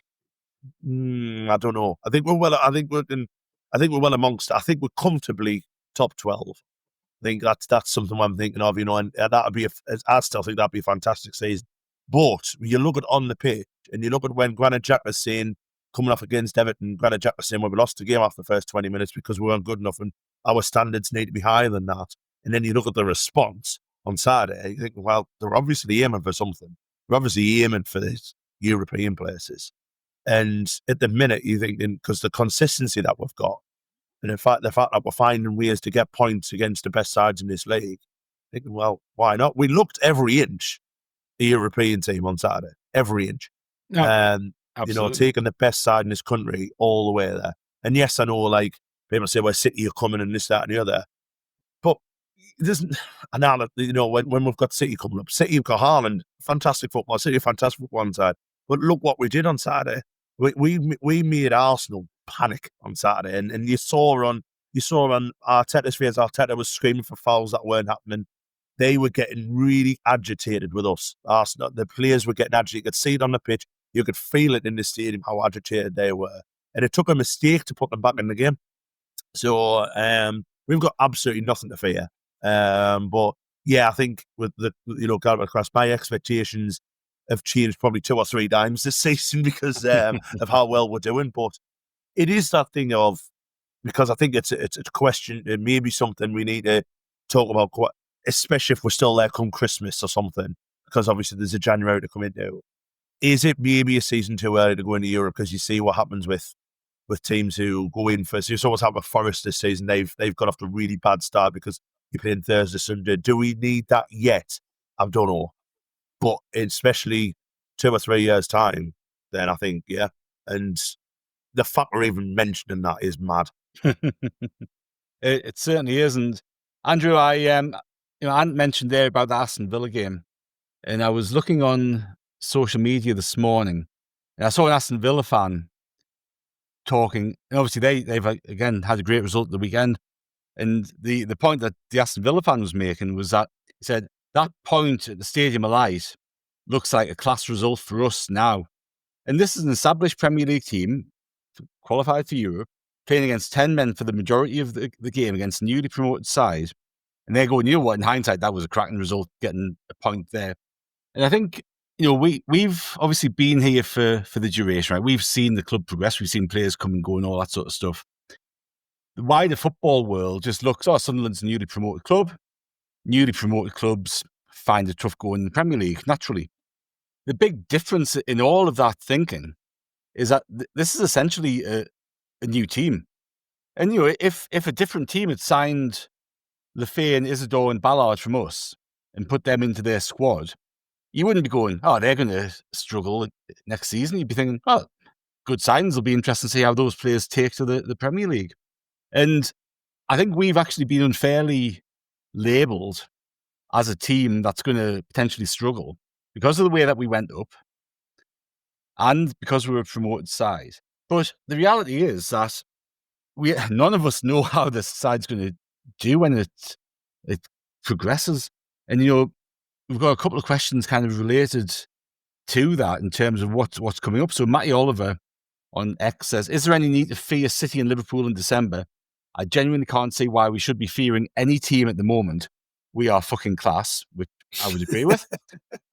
I don't know. I think we're well amongst it. I think we're comfortably top 12. I think that's something I'm thinking of, and I still think that'd be a fantastic season. But you look at on the pitch And you look at when Granit Xhaka was saying, coming off against Everton, Granit Xhaka was saying, well, we lost the game after the first 20 minutes because we weren't good enough and our standards need to be higher than that. And then you look at the response on Saturday, you think, well, they're obviously aiming for something. They're obviously aiming for these European places. And at the minute, you think, because the consistency that we've got, and in fact, the fact that we're finding ways to get points against the best sides in this league, thinking, well, why not? We looked every inch a European team on Saturday, every inch. Taking the best side in this country all the way there. And yes, I know, like, people say, well, City are coming and this, that, and the other. But it doesn't, and now, when we've got City coming up, City have got Haaland, fantastic football, City fantastic football on side. But look what we did on Saturday. We made Arsenal panic on Saturday, and you saw on Arteta's face, Arteta was screaming for fouls that weren't happening. They were getting really agitated with us. Arsenal, the players were getting agitated. You could see it on the pitch. You could feel it in the stadium how agitated they were, and it took a mistake to put them back in the game. So we've got absolutely nothing to fear. But yeah, I think with the Galway Cross, my expectations have changed probably 2 or 3 times this season because of how well we're doing. But it is that thing of, because I think it's a question, it may be something we need to talk about, especially if we're still there come Christmas or something, because obviously there's a January to come into. Is it maybe a season too early to go into Europe? Because you see what happens with teams who go in first. You saw what's happened with Forest this season. They've got off to a really bad start because you're playing Thursday, Sunday. Do we need that yet? I don't know. But especially 2 or 3 years' time, then I think, yeah. And the fact we're even mentioning that is mad. It certainly is. And Andrew, I hadn't mentioned there about the Aston Villa game, and I was looking on social media this morning, and I saw an Aston Villa fan talking. And obviously, they've again had a great result at the weekend, and the point that the Aston Villa fan was making was that he said that point at the Stadium of Light looks like a class result for us now. And this is an established Premier League team, qualified for Europe, playing against 10 men for the majority of the game against a newly promoted side. And they're going, you know what, in hindsight, that was a cracking result, getting a point there. And I think, we've obviously been here for the duration, right? We've seen the club progress. We've seen players come and go and all that sort of stuff. The wider football world just looks, Sunderland's a newly promoted club. Newly promoted clubs find it tough going in the Premier League, naturally. The big difference in all of that thinking is that this is essentially a new team. And, if a different team had signed Lefay and Isidore and Ballard from us and put them into their squad, you wouldn't be going, they're going to struggle next season. You'd be thinking, good signs. It'll be interesting to see how those players take to the Premier League. And I think we've actually been unfairly labelled as a team that's going to potentially struggle because of the way that we went up and because we were a promoted side. But the reality is that none of us know how this side's going to do when it progresses. And, we've got a couple of questions kind of related to that in terms of what's coming up. So Matty Oliver on X says, is there any need to fear City and Liverpool in December? I genuinely can't see why we should be fearing any team at the moment. We are fucking class, which I would agree with.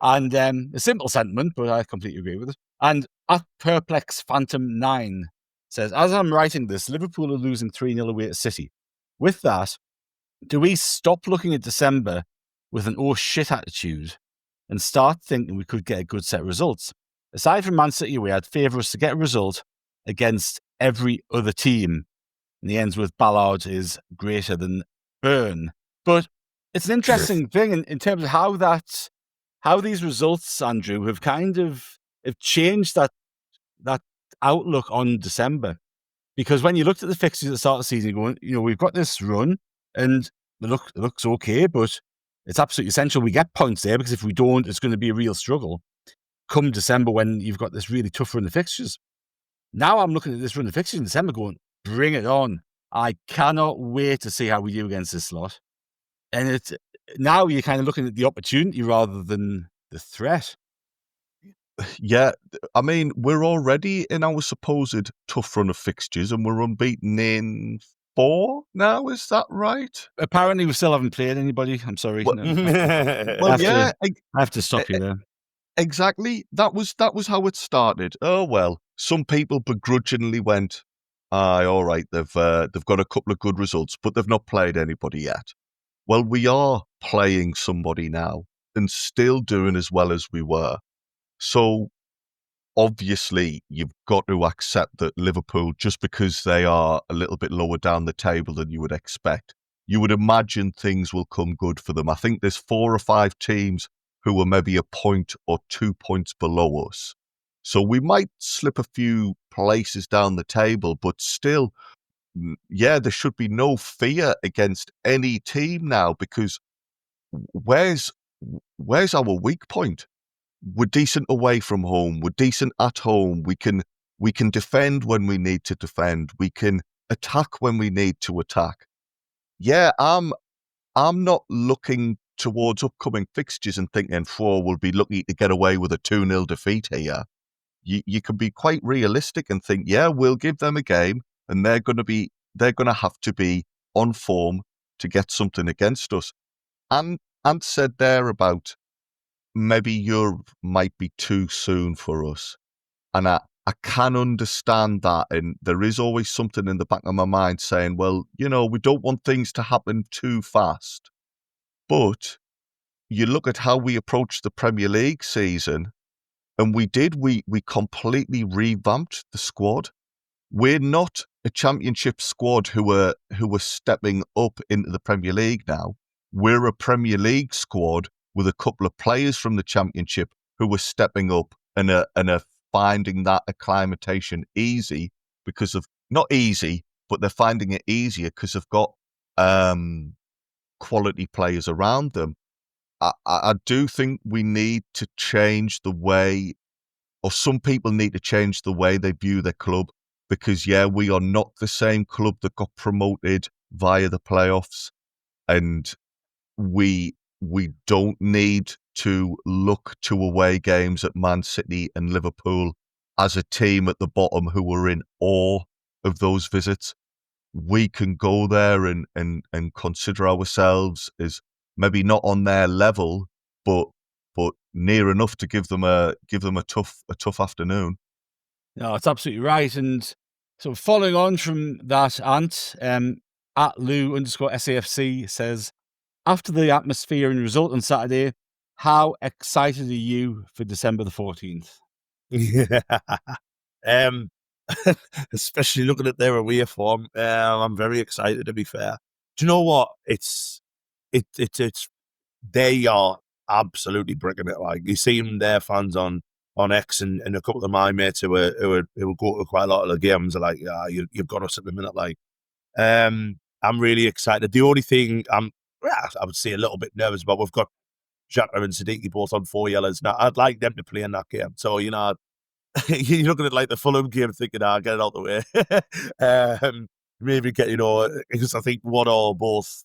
And a simple sentiment, but I completely agree with it. And at Perplex Phantom 9 says, as I'm writing this, Liverpool are losing 3-0 away to City. With that, do we stop looking at December with an oh shit attitude and start thinking we could get a good set of results? Aside from Man City away, I'd favour us to get a result against every other team. And he ends with Ballard is greater than Burn. But it's an interesting thing in terms of how these results, Andrew, have kind of changed that outlook on December. Because when you looked at the fixtures at the start of the season, you're going, we've got this run and it looks okay, but it's absolutely essential we get points there, because if we don't, it's going to be a real struggle come December when you've got this really tough run of fixtures. Now I'm looking at this run of fixtures in December going, bring it on. I cannot wait to see how we do against this lot. And now you're kind of looking at the opportunity rather than the threat. Yeah, I mean, we're already in our supposed tough run of fixtures and we're unbeaten in 4 now, is that right? Apparently we still haven't played anybody. I'm sorry. Well, I have to stop you there. exactly. That was how it started. Oh well, some people begrudgingly went, "Aye, all right. They've got a couple of good results, but they've not played anybody yet." Well, we are playing somebody now and still doing as well as we were. So obviously, you've got to accept that Liverpool, just because they are a little bit lower down the table than you would expect, you would imagine things will come good for them. I think there's 4 or 5 teams who are maybe a point or 2 points below us. So we might slip a few places down the table, but still, yeah, there should be no fear against any team now, because where's our weak point? We're decent away from home. We're decent at home. We can defend when we need to defend. We can attack when we need to attack. Yeah, I'm not looking towards upcoming fixtures and thinking, we'll be lucky to get away with a 2-0 defeat here. You can be quite realistic and think, yeah, we'll give them a game, and they're going to have to be on form to get something against us. And said there about, maybe Europe might be too soon for us. And I can understand that. And there is always something in the back of my mind saying, well, we don't want things to happen too fast. But you look at how we approached the Premier League season, and we completely revamped the squad. We're not a Championship squad who are stepping up into the Premier League now. We're a Premier League squad with a couple of players from the Championship who are stepping up and are finding that acclimatation easy, because of, not easy, but they're finding it easier because they've got quality players around them. I do think we need to change the way, or some people need to change the way they view their club, because, yeah, we are not the same club that got promoted via the playoffs, and we don't need to look to away games at Man City and Liverpool as a team at the bottom who are in awe of those visits. We can go there and consider ourselves as maybe not on their level, but near enough to give them a tough afternoon. No, it's absolutely right. And so following on from that, Ant, at Lou_SAFC says, after the atmosphere and result on Saturday, how excited are you for December the 14th? Yeah. Especially looking at their away form, I'm very excited, to be fair. Do you know what? It's they are absolutely bricking it. Like, you see them, their fans on X, and a couple of my mates who go to quite a lot of the games are like, yeah, you've got us at the minute. Like, I'm really excited. The only thing I would say a little bit nervous about, we've got Xhaka and Siddiqui both on 4 yellows. Now, I'd like them to play in that game. So, you're looking at like the Fulham game thinking, get it out the way. Maybe get, because I think one or both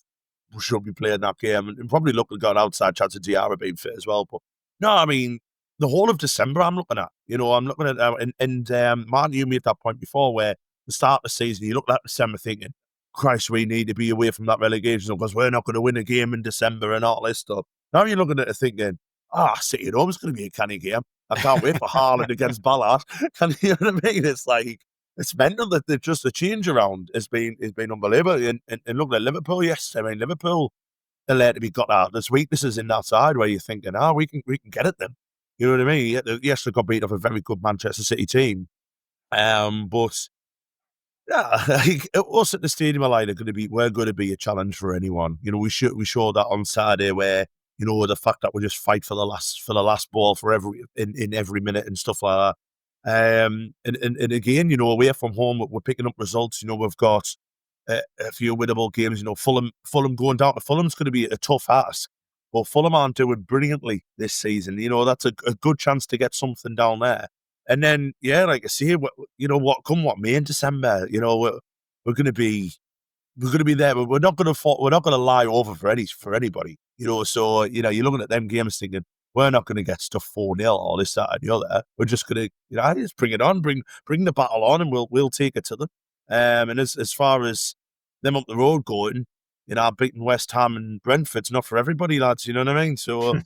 should be playing that game, and probably looking got outside chance of Diarra being fit as well. But no, I mean, the whole of December I'm looking at. I'm looking at, Martin, you made that point before, where the start of the season, you look at December thinking, Christ, we need to be away from that relegation because we're not going to win a game in December and all this stuff. Now you're looking at it thinking, City at home is going to be a canny game. I can't wait for Haaland against Ballard. And you know what I mean? It's like, it's mental that they've just the change around has been unbelievable. And looking at Liverpool, yes, I mean, Liverpool are there to be got out. There's weaknesses in that side where you're thinking, we can get at them. You know what I mean? Yes, they got beat off a very good Manchester City team. But yeah, like, us at the Stadium of Light we're going to be a challenge for anyone. We showed that on Saturday, where the fact that we just fight for the last ball for in every minute and stuff like that. And again, away from home, we're picking up results. We've got a few winnable games. Fulham going down to Fulham's going to be a tough ask. But Fulham aren't doing brilliantly this season. That's a good chance to get something down there. And then, yeah, like I say, come what may in December, we're going to be there. We're not going to lie over for anybody. So you're looking at them games thinking, we're not going to get stuff 4-0 or this, that, and the other. We're just going to, just bring it on, bring the battle on, and we'll take it to them. And as far as them up the road going, beating West Ham and Brentford's not for everybody, lads. You know what I mean? So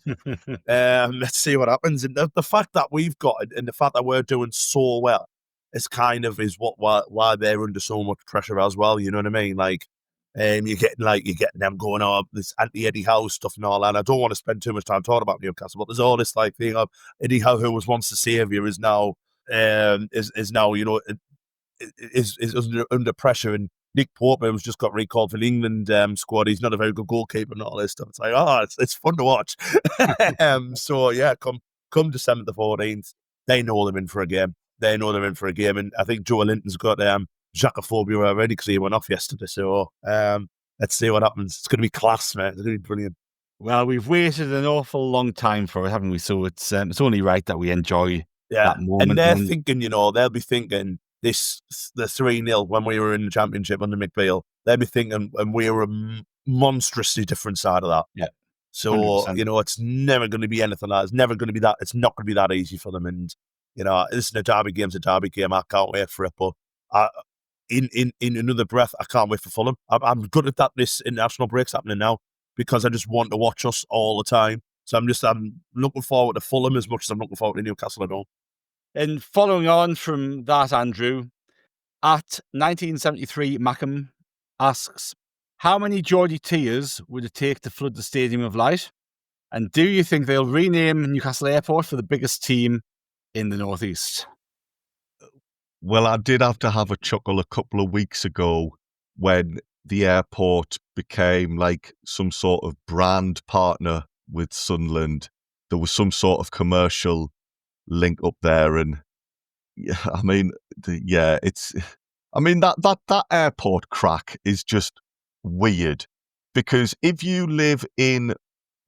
let's see what happens. And the fact that we've got it and the fact that we're doing so well is why they're under so much pressure as well. You know what I mean? Like, you're getting them going on this anti-Eddie Howe stuff and all that. And I don't want to spend too much time talking about Newcastle, but there's all this like thing of Eddie Howe, who was once the saviour, is now is now is under pressure. And Nick Pope was just got recalled for the England squad. He's not a very good goalkeeper and all this stuff. It's like, it's fun to watch. So yeah, come December the 14th, they know they're in for a game. And I think Joe Linton's got Jackophobia already because he went off yesterday. So let's see what happens. It's going to be class, man. It's going to be brilliant. Well, we've waited an awful long time for it, haven't we? So it's only right that we enjoy that moment. And they're thinking, they'll be thinking the 3-0 when we were in the Championship under McBeal. They'll be thinking, and we were a monstrously different side of that. Yeah. So 100%. it's never going to be anything like that. It's never going to be that. It's not going to be that easy for them. And listen, a derby game's a derby game. I can't wait for it. But in another breath, I can't wait for Fulham. I'm good at that. This international break's happening now because I just want to watch us all the time. So I'm looking forward to Fulham as much as I'm looking forward to Newcastle at home. And following on from that, Andrew, at 1973, Mackham asks, how many Geordie tears would it take to flood the Stadium of Light? And do you think they'll rename Newcastle Airport for the biggest team in the Northeast? Well, I did have to have a chuckle a couple of weeks ago when the airport became like some sort of brand partner with Sunderland. There was some sort of commercial link up there, and that airport crack is just weird, because if you live in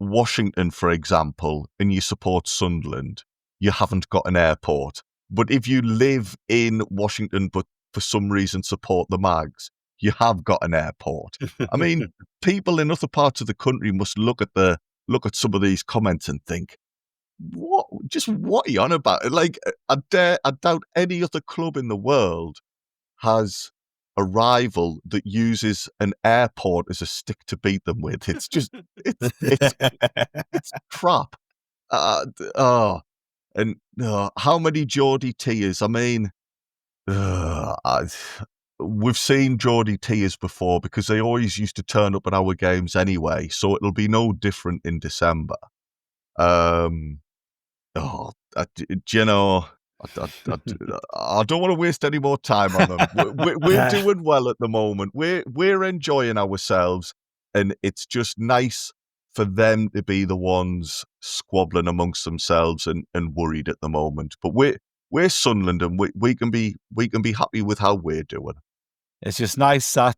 Washington, for example, and you support Sunderland, you haven't got an airport. But if you live in Washington but for some reason support the Mags, you have got an airport. I mean, people in other parts of the country must look at some of these comments and think, what are you on about? Like, I doubt any other club in the world has a rival that uses an airport as a stick to beat them with. It's just, it's crap. How many Geordie tears? I mean, we've seen Geordie tears before because they always used to turn up at our games anyway, so it'll be no different in December. I don't want to waste any more time on them. We're doing well at the moment. We're enjoying ourselves, and it's just nice for them to be the ones squabbling amongst themselves and worried at the moment. But we're Sunderland, and we can be happy with how we're doing. It's just nice that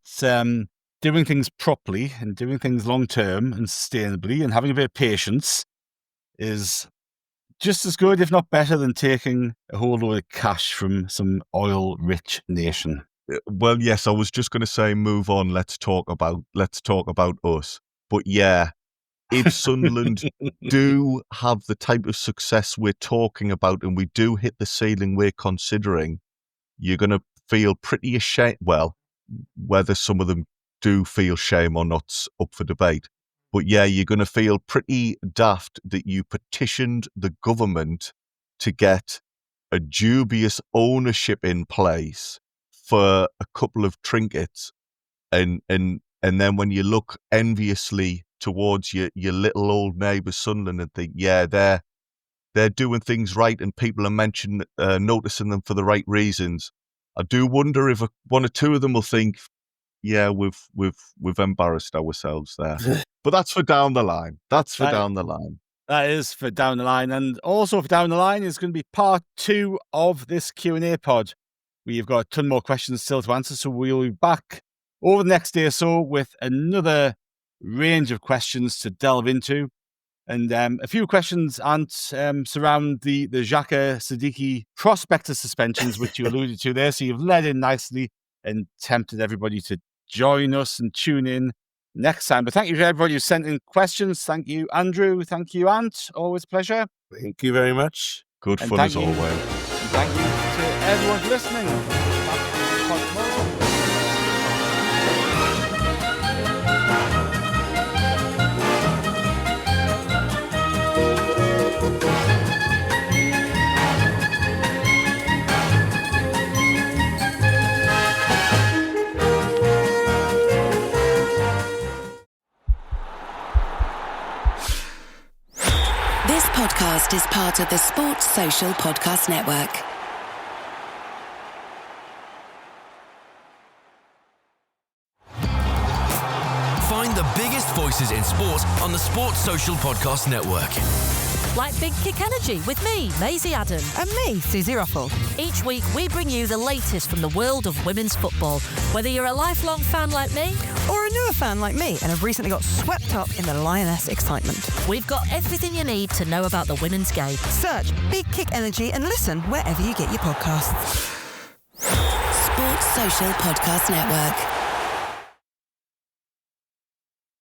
doing things properly and doing things long term and sustainably and having a bit of patience is just as good, if not better, than taking a whole load of cash from some oil-rich nation. Well, yes, I was just going to say, move on. Let's talk about us. But yeah, if Sunderland do have the type of success we're talking about, and we do hit the ceiling we're considering, you're going to feel pretty ashamed. Well, whether some of them do feel shame or not's up for debate. But yeah, you're going to feel pretty daft that you petitioned the government to get a dubious ownership in place for a couple of trinkets. And then when you look enviously towards your little old neighbour Sunderland and think, yeah, they're doing things right and people are noticing them for the right reasons, I do wonder if one or two of them will think, yeah, we've embarrassed ourselves there. But that's for down the line. Down the line. That is for down the line. And also for down the line is going to be part 2 of this Q&A pod. We've got a ton more questions still to answer, so we'll be back over the next day or so with another range of questions to delve into. And a few questions surround the Xhaka Siddiqui prospectus suspensions, which you alluded to there. So you've led in nicely and tempted everybody to join us and tune in next time. But thank you to everybody who sent in questions. Thank you, Andrew. Thank you, Ant. Always a pleasure. Thank you very much. Good fun as always. And thank you to everyone for listening. This podcast is part of the Sports Social Podcast Network. Find the biggest voices in sport on the Sports Social Podcast Network. Like Big Kick Energy with me, Maisie Adam. And me, Susie Ruffle. Each week we bring you the latest from the world of women's football. Whether you're a lifelong fan like me, or a newer fan like me and have recently got swept up in the Lioness excitement, we've got everything you need to know about the women's game. Search Big Kick Energy and listen wherever you get your podcasts. Sports Social Podcast Network.